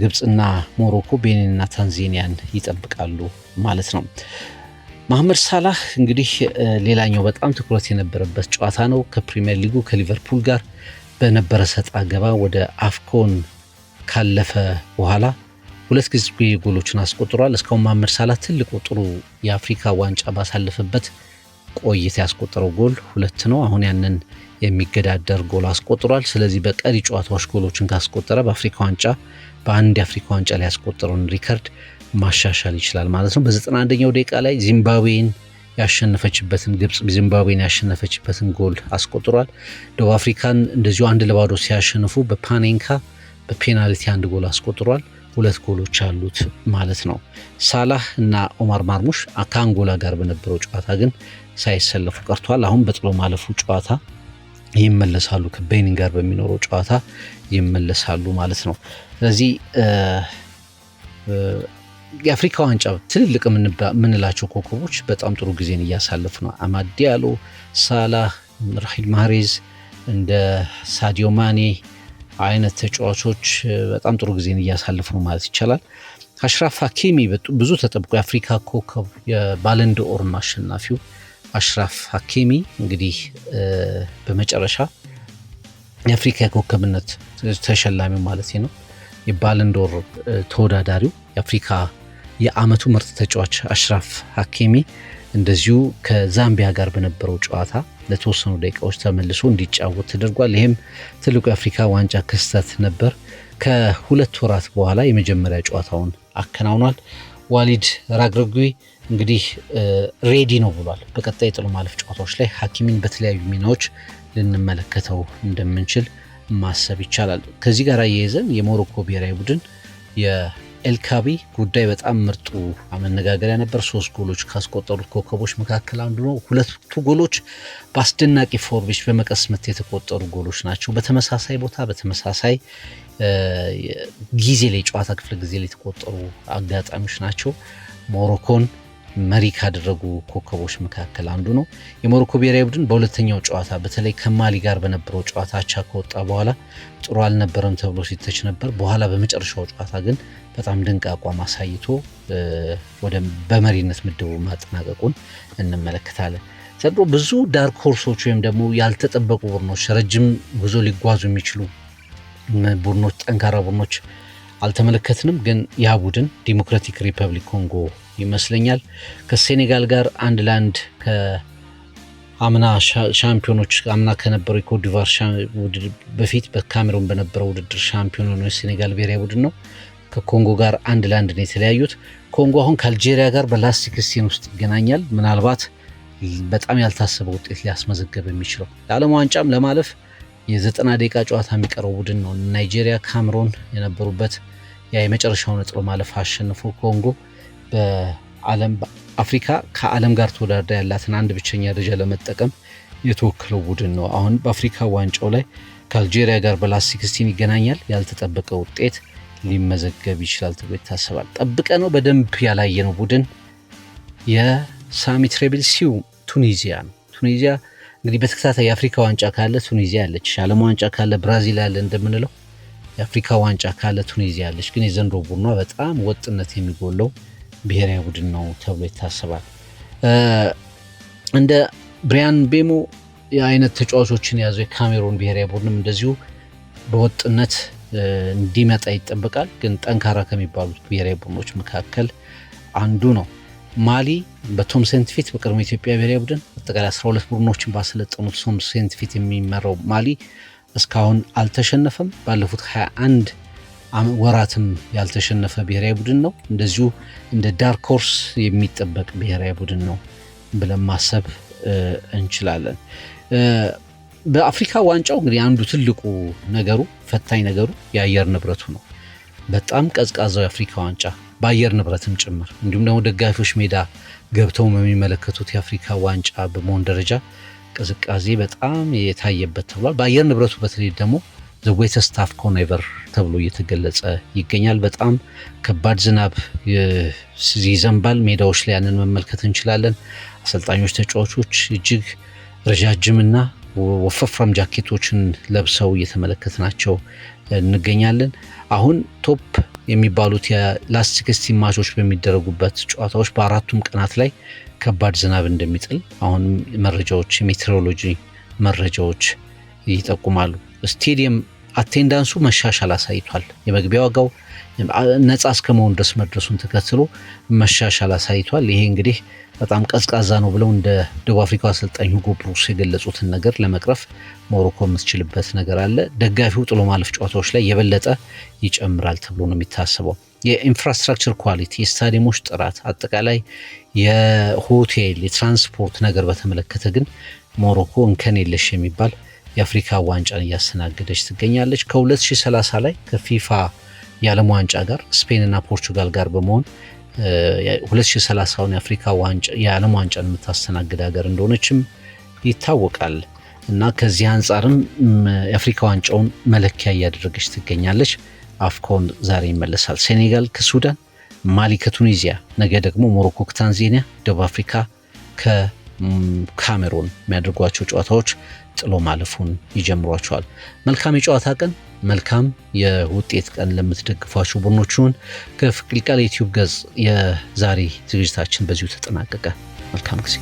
ግብፅና ሞሮኮ ቤኒንና ታንዛኒያን ይጠብቃሉ ማለት ነው። መሐመድ ሳላህ እንግዲህ ሌላኛው በጣም ትኩረት የነበረበት ጨዋታ ነው። ከፕሪሚየር ሊጉ ከሊቨርፑል ጋር በነበረ ሰጣ ገባ ወደ አፍኮን ካለፈ በኋላ 2 ጊዜ ጎሎችን አስቆጥሯል። እስካሁን መሐመድ ሳላህ ትልቁ ጥሩ የአፍሪካ ዋንጫ ባሳለፈበት ቆይታ ያስቆጠረው ጎል 2 ነው። አሁን ያንን የሚገዳደር ጎል አስቆጥሯል። ስለዚህ በቀሪ ጨዋታዎች ጎሎችን ካስቆጠረ በአንድ የአፍሪካ ዋንጫ ላይ ያስቆጠረውን ሪከርድ ማሻሻል ይችላል ማለት ነው። በ91ኛው ደቂቃ ላይ ግብፅ ዚምባብዌን ያሸነፈችበትን ጎል አስቆጥሯል። ደቡብ አፍሪካን እንደዚሁ 1-0 ሲያሸንፉ በፓኔንካ በፔናልቲ 1 ጎል አስቆጥሯል። 2 ጎሎች አሉት ማለት ነው። ሳላህ እና ኦማር ማርሙሽ ከአንጎላ ጋር በነበረው ጨዋታ ግን ሳይሰለፉ ቀርቷል። አሁን በጥሎ ማለፉ ጨዋታ ይመለሳሉ። ከቤኒን ጋር በሚኖረው ጨዋታ ይመለሳሉ ማለት ነው። ስለዚህ የአፍሪካ ዋንጫ ትልልቅ የምንላቸው ኮከቦች በጣም ጥሩ ጊዜን እያሳለፉ ነው። አማድ ዲያሎ፣ ሳላህ፣ ራሂል ማህሬዝ እንደ ሳዲዮ ማኔ አይነት ተጫዋቾች በጣም ጥሩ ጊዜን እያሳለፉ ነው ማለት ይቻላል። አሽራፍ ሀኪሚ ብዙ ተጠብቆ የአፍሪካ ኮከብ የባለንዶር አሸናፊው አሽራፍ ሀኪሚ እንግዲህ በመጨረሻ የአፍሪካ የኮከብነት ተሸላሚው ማለት ነው የባለንዶር ተወዳዳሪው የአፍሪካ የዓመቱ ምርጥ ተጫዋች አሽራፍ ሀኪሚ እንደዚሁ ከዛምቢያ ጋር በነበረው ጨዋታ ለተወሰኑ ደቂቃዎች ተመልሶ እንዲጫወት ተደርጓል። ይህም ትልቁ የአፍሪካ ዋንጫ ክስተት ነበር። ከ2 ወራት በኋላ የመጀመሪያ ጨዋታውን አከናውኗል። ዋሊድ ራግረጉይ እንግዲህ ሬዲ ነው ብሏል። በቀጣይ ጥሎ ማለፍ ጨዋታዎች ላይ ሀኪሚን በተለያዩ ሚናዎች ልንመለከተው እንደምንችል ማሰብ ይቻላል። ከዚህ ጋር አያይዘን የሞሮኮ ብሔራዊ ቡድን የኤልካቢ ጉዳይ በጣም ምርጡ መነጋገሪያ ነበር። 3 ጎሎች ካስቆጠሩት ኮከቦች መካከል አንዱ ነው። 2ቱ ጎሎች በአስደናቂ ፎርቤች በመቀስ ምት የተቆጠሩ ጎሎች ናቸው። በተመሳሳይ ቦታ በተመሳሳይ ጊዜ ላይ ጨዋታ ክፍለ ጊዜ ላይ የተቆጠሩ አጋጣሚዎች ናቸው። ሞሮኮን መሪ ካደረጉ ኮከቦች መካከል አንዱ ነው። የሞሮኮ ብሔራዊ ቡድን በሁለተኛው ጨዋታ በተለይ ከማሊ ጋር በነበረው ጨዋታ አቻ ከወጣ በኋላ ጥሩ አልነበረም ተብሎ ሲተች ነበር። በኋላ በመጨረሻው ጨዋታ ግን በጣም ድንቅ አቋም አሳይቶ በመሪነት ምድቡ ማጠናቀቁን እንመለከታለን። ዘንድሮ ብዙ ዳርክ ሆርሶች ወይም ደግሞ ያልተጠበቁ ቡድኖች፣ ረጅም ጉዞ ሊጓዙ የሚችሉ ቡድኖች፣ ጠንካራ ቡድኖች አልተመለከትንም። ግን ያ ቡድን ዲሞክራቲክ ሪፐብሊክ ኮንጎ ይመስለኛል ከሴኔጋል ጋር 1-1 ከአምና ሻምፒዮኖች አምና ከነበረው የኮትዲቫር በፊት በካሜሩን በነበረው ውድድር ሻምፒዮን ነው የሴኔጋል ብሔራዊ ቡድን ነው። ከኮንጎ ጋር 1-1 ነው የተለያዩት። ኮንጎ አሁን ከአልጄሪያ ጋር በላስት 16 ውስጥ ይገናኛል። ምናልባት በጣም ያልታሰበ ውጤት ሊያስመዘገብ የሚችለው። ለዓለም ዋንጫም ለማለፍ የ90 ደቂቃ ጨዋታ የሚቀረው ቡድን ነው። ናይጄሪያ፣ ካሜሮን የነበሩበት የመጨረሻው ነጥሎ ማለፍ አሸንፎ ኮንጎ አፍሪካ ከዓለም ጋር ተወዳድራ ያላትን አንድ ብቸኛ ደረጃ ለመጠቀም የተወከለው ቡድን ነው። አሁን በአፍሪካ ዋንጫው ላይ ከአልጄሪያ ጋር በላስት 16 ይገናኛል። ያልተጠበቀ ውጤት ሊመዘገብ ይችላል ተብሎ ይታሰባል። ጠብቀ ነው በደንብ ያላየነው ቡድን የሳሚ ትሬቤልሲው ቱኒዚያ ነው። ቱኒዚያ እንግዲህ በተከታታይ የአፍሪካ ዋንጫ ካለ ቱኒዚያ ያለች፣ የዓለም ዋንጫ ካለ ብራዚል ያለ እንደምንለው የአፍሪካ ዋንጫ ካለ ቱኒዚያ ያለች። ግን የዘንድሮ ቡድኗ በጣም ወጥነት የሚጎለው ብሔራዊ ቡድን ነው ተብሎ ይታሰባል። እንደ ብሪያን ቤሞ የአይነት ተጫዋቾችን የያዘው የካሜሮን ብሔራዊ ቡድንም እንደዚሁ በወጥነት እንዲመጣ ይጠበቃል። ግን ጠንካራ ከሚባሉት ብሔራዊ ቡድኖች መካከል አንዱ ነው። ማሊ በቶም ሴንትፊት በቅድሞ ኢትዮጵያ ብሔራዊ ቡድን አጠቃላይ 12 ቡድኖችን ባሰለጠኑት ቶም ሴንትፊት የሚመራው ማሊ እስካሁን አልተሸነፈም። ባለፉት 21 ወራትም ያልተሸነፈ ብሔራዊ ቡድን ነው። እንደዚሁ እንደ ዳርክ ሆርስ የሚጠበቅ ብሔራዊ ቡድን ነው ብለን ማሰብ እንችላለን። በአፍሪካ ዋንጫው እንግዲህ አንዱ ትልቁ ነገሩ ፈታኝ ነገሩ የአየር ንብረቱ ነው። በጣም ቀዝቃዛው የአፍሪካ ዋንጫ በአየር ንብረትም ጭምር እንዲሁም ደግሞ ደጋፊዎች ሜዳ ገብተው የሚመለከቱት የአፍሪካ ዋንጫ በመሆን ደረጃ ቅዝቃዜ በጣም የታየበት ተብሏል። በአየር ንብረቱ በተለይ ደግሞ the wettest half-cone ever ተብሎ እየተገለጸ ይገኛል። በጣም ከባድ ዝናብ ይዘንባል። ሜዳዎች ላይ ያንን መመልከት እንችላለን። አሰልጣኞች፣ ተጫዋቾች እጅግ ረጃጅምና ወፈፍራም ጃኬቶችን ለብሰው እየተመለከትናቸው እንገኛለን። አሁን ቶፕ የሚባሉት የላስት 16 ማቾች በሚደረጉበት ጨዋታዎች በአራቱም ቀናት ላይ ከባድ ዝናብ እንደሚጥል አሁን መረጃዎች፣ የሜትሮሎጂ መረጃዎች ይጠቁማሉ። ስቴዲየም አቴንዳንሱ መሻሻል አሳይቷል። የመግቢያ ዋጋው ነፃ እስከመሆን ድረስ መድረሱን ተከትሎ መሻሻል አሳይቷል። ይሄ እንግዲህ በጣም ቀዝቃዛ ነው ብለው እንደ ደቡብ አፍሪካ አሰልጣኝ ሁጎ ብሩስ የገለጹትን ነገር ለመቅረፍ ሞሮኮ የምትችልበት ነገር አለ። ደጋፊው ጥሎ ማለፍ ጨዋታዎች ላይ የበለጠ ይጨምራል ተብሎ ነው የሚታሰበው። የኢንፍራስትራክቸር ኳሊቲ፣ የስታዲየሞች ጥራት፣ አጠቃላይ የሆቴል የትራንስፖርት ነገር በተመለከተ ግን ሞሮኮ እንከን የለሽ የሚባል የአፍሪካ ዋንጫን እያስተናገደች ትገኛለች። ከ2030 ላይ ከፊፋ የዓለም ዋንጫ ጋር ስፔንና ፖርቹጋል ጋር በመሆን 2030ውን የአፍሪካ ዋንጫ የዓለም ዋንጫን የምታስተናግድ ሀገር እንደሆነችም ይታወቃል እና ከዚህ አንጻርም የአፍሪካ ዋንጫውን መለኪያ እያደረገች ትገኛለች። አፍኮን ዛሬ ይመለሳል። ሴኔጋል ከሱዳን፣ ማሊ ከቱኒዚያ፣ ነገ ደግሞ ሞሮኮ ከታንዛኒያ፣ ደቡብ አፍሪካ ከካሜሮን የሚያደርጓቸው ጨዋታዎች ጥሎ ማለፉን ይጀምሯቸዋል። መልካም የጨዋታ ቀን፣ መልካም የውጤት ቀን ለምትደግፏቸው ቡድኖችን ከፍቅር ቃል ዩቲዩብ ገጽ የዛሬ ዝግጅታችን በዚሁ ተጠናቀቀ። መልካም ጊዜ